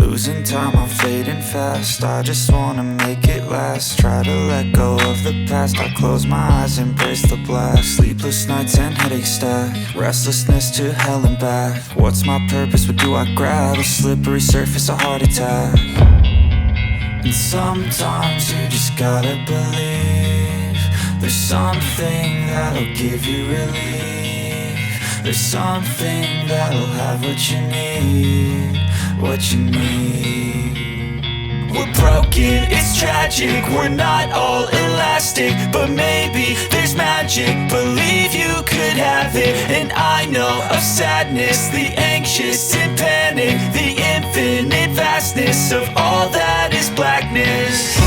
Losing time, I'm fading fast. I just wanna make it last. Try to let go of the past. I close my eyes, embrace the blast. Sleepless nights and headaches stack. Restlessness to hell and back. What's my purpose? What do I grab? A slippery surface, a heart attack. And sometimes you just gotta believe there's something that'll give you relief. There's something that'll have what you need. What you need. We're broken, it's tragic. We're not all elastic, but maybe there's magic. Believe you could have it. And I know of sadness, the anxious and panic, the infinite vastness of all that is blackness.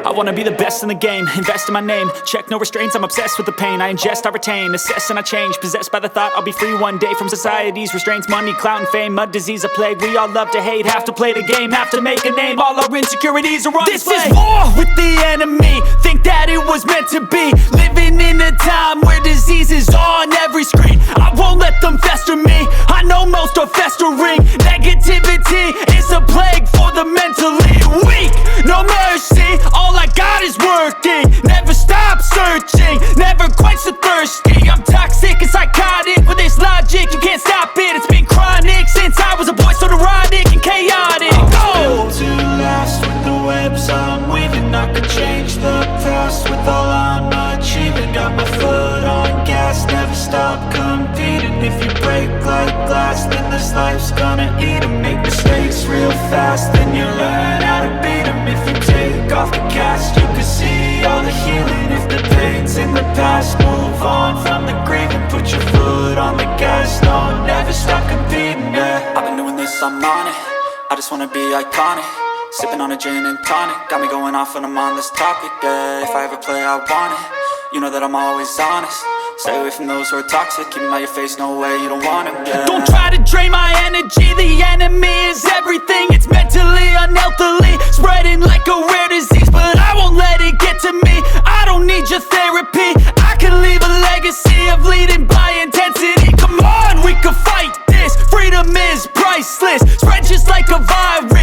I wanna be the best in the game, invest in my name. Check no restraints, I'm obsessed with the pain. I ingest, I retain, assess and I change. Possessed by the thought I'll be free one day from society's restraints. Money, clout and fame, mud, disease, a plague. We all love to hate, have to play the game, have to make a name. All our insecurities are on display. This is war with the enemy, think that it was meant to be. Living in a time where disease is on every screen. I won't let them fester me, I know most are festering. Negativity is a plague for the mentally weak. No mercy, all I got is working. Never stop searching, never quench the thirsty. I'm toxic and psychotic, with this logic you can't stop it. It's been chronic since I was a boy, so neurotic and chaotic. Built to last with the webs I'm weaving. I could change the past with all I'm achieving. life's gonna eat 'em. Make mistakes real fast, then you learn how to beat 'em. If you take off the cast, you can see all the healing. If the pain's in the past, move on from the grieving. Put your foot on the gas, no, never stop competing, yeah. I've been doing this, I'm on it. I just wanna be iconic. Sipping on a gin and tonic, got me going off when I'm on this topic, yeah. If I ever play, I want it. You know that I'm always honest. Stay away from those who are toxic. Keep them out your face, no way, you don't want it, yeah. Don't try to drain my energy. The enemy is everything. It's mentally, unhealthily, spreading like a rare disease. But I won't let it get to me. I don't need your therapy. I can leave a legacy of leading by intensity. Come on, we can fight this. Freedom is priceless. Spread just like a virus.